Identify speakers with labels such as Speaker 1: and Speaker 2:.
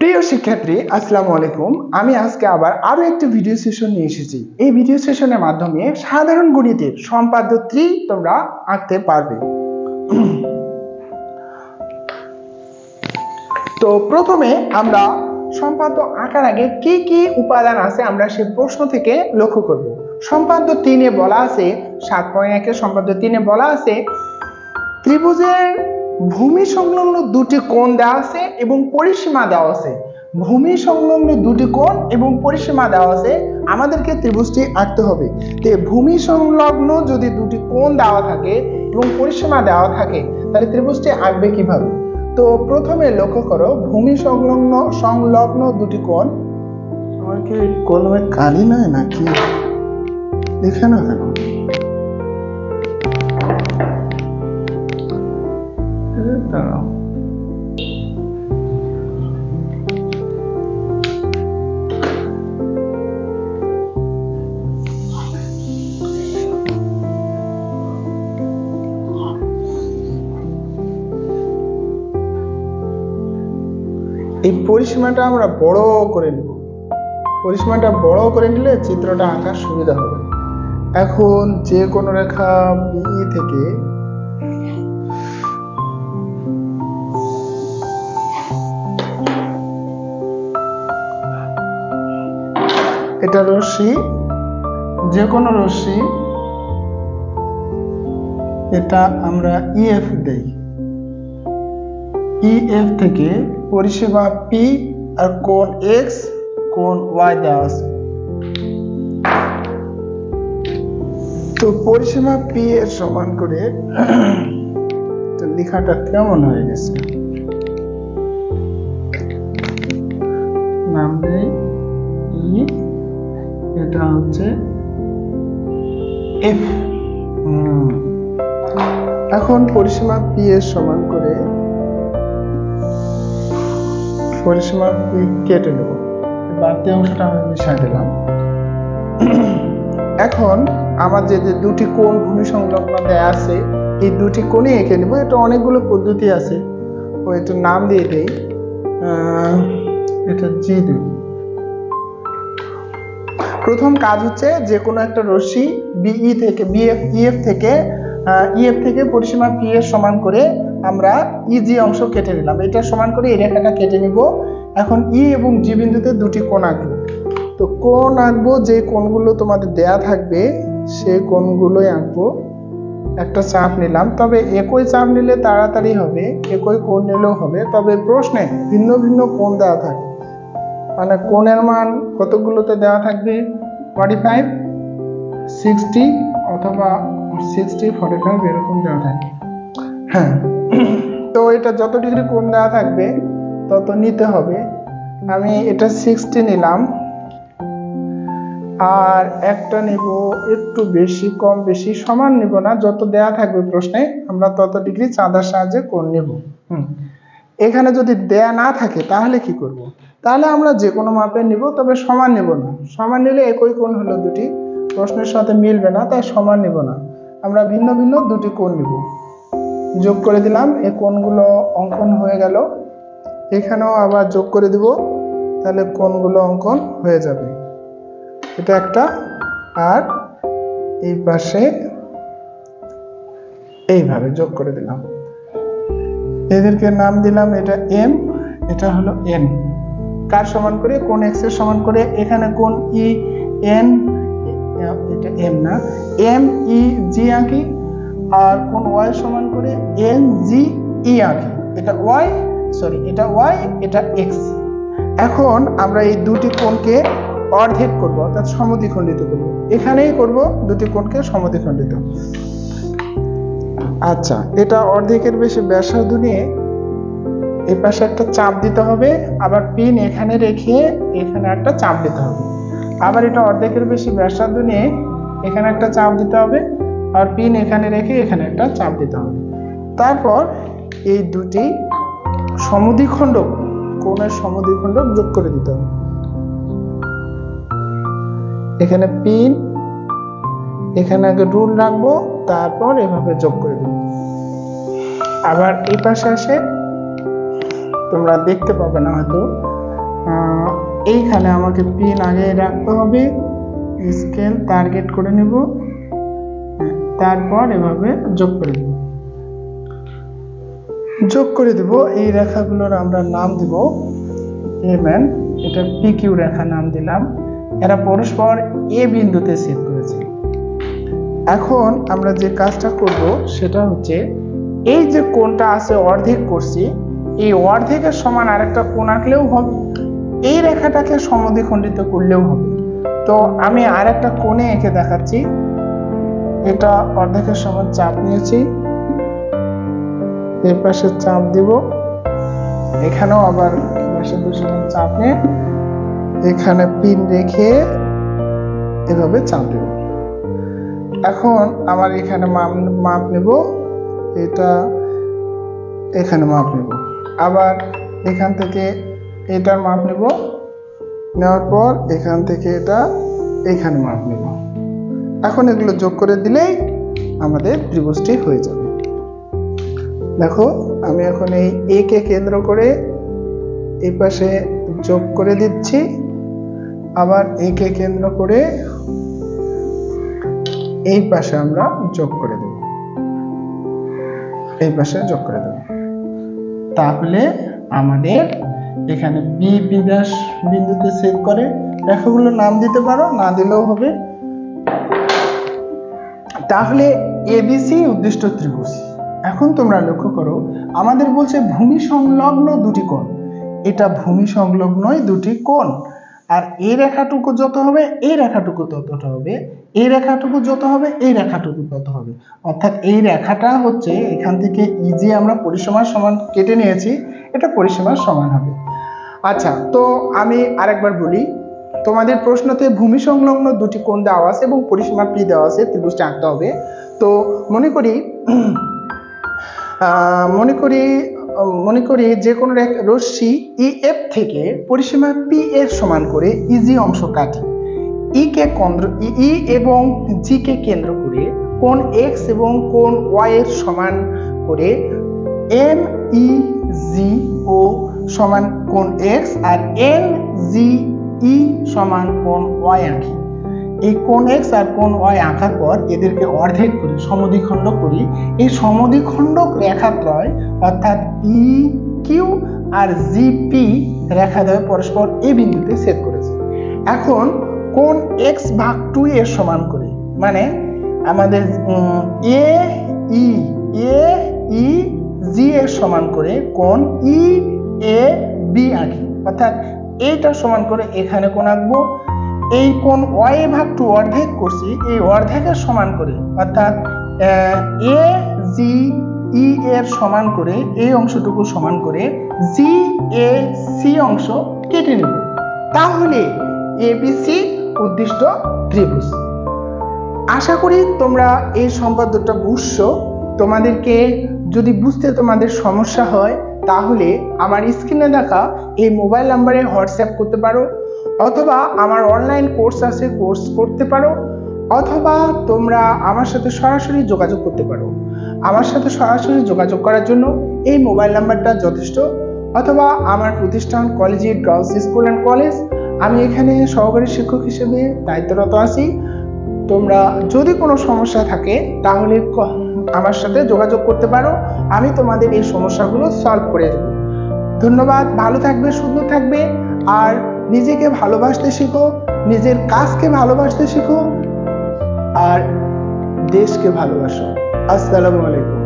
Speaker 1: প্রিয় শিক্ষার্থী, আসসালামু আলাইকুম। আমি আজকে আবার আরো একটি ভিডিও সেশন নিয়ে এসেছি। এই ভিডিও সেশনের মাধ্যমে সাধারণ গণিতের সম্পাদ্য 3 তোমরা আঁকতে পারবে। তো প্রথমে আমরা সম্পাদ্য আঁকার আগে কি কি উপাদান আছে আমরা সেই প্রশ্ন থেকে লক্ষ্য করব। সম্পাদ্য 3-এ বলা আছে 7.1 সম্পাদ্য 3-এ বলা আছে ত্রিভুজের ভূমি সংলগ্ন দুটি কোণ দেওয়া আছে এবং পরিসীমা দেওয়া আছে। ভূমি সংলগ্ন দুটি কোণ এবং পরিসীমা দেওয়া আছে, আমাদেরকে ত্রিভুজটি আঁকতে হবে। তো ভূমি সংলগ্ন যদি দুটি কোণ দেওয়া থাকে এবং পরিসীমা দেওয়া থাকে তাহলে ত্রিভুজটি আঁকবে কিভাবে? তো প্রথমে লক্ষ্য করো, ভূমি সংলগ্ন দুটি কোণ। আমার কি কলমে কালি নয় নাকি? দেখে না কেন? দাঁড়াও, এই পরিসীমাটা আমরা বড় করে নেব। পরিসীমাটা বড় করে নিলে চিত্রটা আঁকার সুবিধা হবে। এখন যে কোনো রেখা বি থেকে এটা রশ্মি, যে কোনো রশ্মি, এটা আমরা ইএফ দেই। ইএফ থেকে পরিসীমা পি আর কোণ এক্স কোণ ওয়াই দেওয়া আছে। তো পরিসীমা পি এর সমান করে তো লেখাটা কেমন হয়ে গেছে, নাম দেই ই, এটা হচ্ছে এফ। এখন পরিসীমা পি এর সমান করে পরিসীমা পি কেটে নেব, বাড়তি অংশটা আমি মিশিয়ে দিলাম। এখন আমার যে দুটি কোণ ভূমি সংলগ্ন দেয়া আছে এই দুটি কোণে এঁকে নেব। এটা অনেকগুলো পদ্ধতি আছে, ও একটু নাম দিয়ে দেই, এটা জি দেব। প্রথম কাজ হচ্ছে যে কোনো একটা রশ্মি বিই থেকে ইএফ থেকে পরিসীমা পি এর সমান করে আমরা ইজি অংশ কেটে নিলাম। এটা সমান করে এই রেখাটা কেটে নিব। এখন ই এবং জি বিন্দুতে দুটি কোণ আঁকবো। তো কোণ আঁকবো, যে কোণগুলো তোমাদের দেয়া থাকবে সেই কোণগুলোই আঁকবো। একটা চাপ নিলাম, তবে একই চাপ নিলে তাড়াতাড়ি হবে, একই কোণ নিলেও হবে, তবে প্রশ্নে ভিন্ন ভিন্ন কোণ দেওয়া থাকে। মানে কোণের মান কতগুলোতে দেওয়া থাকবে? 45, 60 অথবা 60, 45 এরকম দেওয়া থাকবে। হ্যাঁ, তো এটা যত ডিগ্রি কোণ দেওয়া থাকবে তত নিতে হবে। আমি এটা 60 নিলাম, আর একটা নেব একটু বেশি, কম বেশি সমান নেব না, যত দেয়া থাকবে প্রশ্নে আমরা তত ডিগ্রি চাঁদার সাহায্যে কোণ নেব। এখানে যদি দেয়া না থাকে তাহলে কি করব? তাহলে আমরা যে কোনো মাপের নিব, তবে সমান নেব না। সমান নিলে একই কোণ হলো দুটি, প্রশ্নের সাথে মিলবে না, তাই সমান নেব না, আমরা ভিন্ন ভিন্ন দুটি কোণ নিব। যোগ করে দিলাম, এই কোণগুলো অঙ্কন হয়ে গেল। এখানেও আবার যোগ করে দিব, তাহলে কোণগুলো অঙ্কন হয়ে যাবে। এটা একটা, আর এই পাশে এইভাবে যোগ করে দিলাম। এদেরকে নাম দিলাম, এটা এম, এটা হলো এন। কার সমান করে? কোণ এক্স এর সমান করে। এখানে কোণ ই এন, এটা এম না, এম ই জি আঁকি, আর কোণ ওয়াই সমান করে এন জি ই আঁকি। এটা ওয়াই, সরি এটা ওয়াই, এটা এক্স। এখন আমরা এই দুটি কোণকে অর্ধেক করব, অর্থাৎ সমদ্বিখণ্ডিত করব। এখানেই করব দুটি কোণকে সমদ্বিখণ্ডিত। আচ্ছা, এটা অর্ধেকের বেশি ব্যাসার্ধ নিয়ে এই পাশে একটা চাপ দিতে হবে, আবার পিন এখানে রেখে এখানে একটা চাপ দিতে হবে। আবার এটা অর্ধেকের বেশি ব্যাসার্ধ নিয়ে এখানে একটা চাপ দিতে হবে, আর পিন এখানে রেখে এখানে একটা চাপ দিতে হবে। তারপর এই দুটি সমদ্বিখণ্ডক, কোণের সমদ্বিখণ্ডক যোগ করে দিতে হবে। এখানে পিন, এখানে আগে রুল রাখবো, তারপর এভাবে যোগ করে দেব। আবার এই পাশে আসে তোমরা দেখতে পাবে না হয়তো, এইখানে আমাকে পিন আগে রাখতে হবে, স্কেল টার্গেট করে নেব, তারপর এভাবে যোগ করে দেব। এই রেখাগুলোর আমরা নাম দেব এমএন, এটা পিকিউ রেখা নাম দিলাম। এরা পরস্পর এ বিন্দুতে ছেদ করেছে। এখন আমরা যে কাজটা করব সেটা হচ্ছে, এই যে কোণটা আছে অর্ধেক করছি, এই অর্ধেকের সমান আরেকটা কোণ আঁকলেও হবে, এই রেখাটাকে সমদ্বিখণ্ডিত করলেও হবে। তো আমি আরেকটা কোণে এঁকে দেখাচ্ছি। এটা অর্ধেকের সমান চাপ নিয়েছি, এই পাশে চাপ দিব, এখানেও আবার পাশে 2 সমান চাপ নিয়ে এখানে পিন রেখে এভাবে চাপ দেব। এখন আমার এখানে মাপ নেব, এটা এখানে মাপ নেব, আবার এখান থেকে এটার মাপ নেব, নেওয়ার পর এখান থেকে এটা এখানে মাপ নেব। এখন এগুলো যোগ করে দিলেই আমাদের ত্রিভুজটি হয়ে যাবে। দেখো আমি এখন এই এ কে কেন্দ্র করে এই পাশে যোগ করে দিচ্ছি, আবার এ কে কেন্দ্র করে এই পাশে আমরা যোগ করে দেব, এই পাশে যোগ করে দেব। তাহলে আমাদের এখানে বি বিদাস বিন্দুতে ছেদ করে, রেখাগুলো নাম দিতে পারো, না দিলেও হবে। তাহলে এবিসি উদ্দিষ্ট ত্রিভুজ। এখন তোমরা লক্ষ্য করো, আমাদের বলছে ভূমি সংলগ্ন দুটি কোণ, এটা ভূমি সংলগ্নই দুটি কোণ। আর এই রেখাটুকু যত হবে এই রেখাটুকু ততটা হবে, এই রেখাটুকু যত হবে এই রেখাটুকু তত হবে। অর্থাৎ এই রেখাটা হচ্ছে এখান থেকে ইজি আমরা পরিসীমার সমান কেটে নিয়েছি, এটা পরিসীমার সমান হবে। আচ্ছা, তো আমি আরেকবার বলি, তোমাদের প্রশ্নতে ভূমি সংলগ্ন দুটি কোণ দেওয়া আছে এবং পরিসীমা পি দেওয়া আছে, ত্রিভুজটা আঁকতে হবে। তো মনে করি যে কোনো রশ্মি ই এফ থেকে পরিসীমা পি এর সমান করে ইজি অংশ কাটি। ই এবং জি কে কেন্দ্র করে কোণ এক্স এবং কোণ ওয়াই এর সমান করে এম ই জি ও সমান কোণ এক্স আর এন জি ই সমান কোণ ওয়াই আঁকি। এই কোণ এক্স আর কোণ ওয়াই আঁকার পর এদেরকে অর্ধেক করি, সমদ্বিখণ্ড করি। এই সমদ্বিখণ্ডক রেখাত্রয় অর্থাৎ ই কিউ আর জিপি রেখাদ্বয় পরস্পর এ বিন্দুতে ছেদ করেছে। এখন কোণ এক্স ভাগ 2 এর সমান করে, মানে আমাদের এ ই জি এর সমান করে কোণ ই এ বি আঁকি। অর্থাৎ এইটা সমান করে এখানে কোণ আঁকবো। এই কোণ ওয়াই ভাগ 2 অর্ধেক করছি, এই অর্ধেকের সমান করে অর্থাৎ এ জি ই এর সমান করে এই অংশটুকু সমান করে জি এ সি অংশ কেটে নেব। তাহলে এবিসি উদ্দিষ্ট ত্রিভুজ। আশা করি তোমরা এই সম্পাদ্যটা বুঝছো। তোমাদেরকে যদি বুঝতে তোমাদের সমস্যা হয় তাহলে আমার স্ক্রিনে দেখা এই মোবাইল নাম্বারে হোয়াটসঅ্যাপ করতে পারো, অথবা আমার অনলাইন কোর্স আছে, কোর্স করতে পারো, অথবা তোমরা আমার সাথে সরাসরি যোগাযোগ করতে পারো। আমার সাথে সরাসরি যোগাযোগ করার জন্য এই মোবাইল নাম্বারটা যথেষ্ট, অথবা আমার প্রতিষ্ঠান collegiate girls school and college, আমি এখানে সহকারী শিক্ষক হিসেবে দায়িত্বরত আছি। তোমরা যদি কোনো সমস্যা থাকে তাহলে আমার সাথে যোগাযোগ করতে পারো, আমি তোমাদের এই সমস্যাগুলো সলভ করে দেব। ধন্যবাদ, ভালো থাকবে, সুন্দর থাকবে, আর নিজেকে ভালোবাসতে শিখো, নিজের কাজকে ভালোবাসতে শিখো, আর দেশকে ভালোবাসো। আসসালামু আলাইকুম।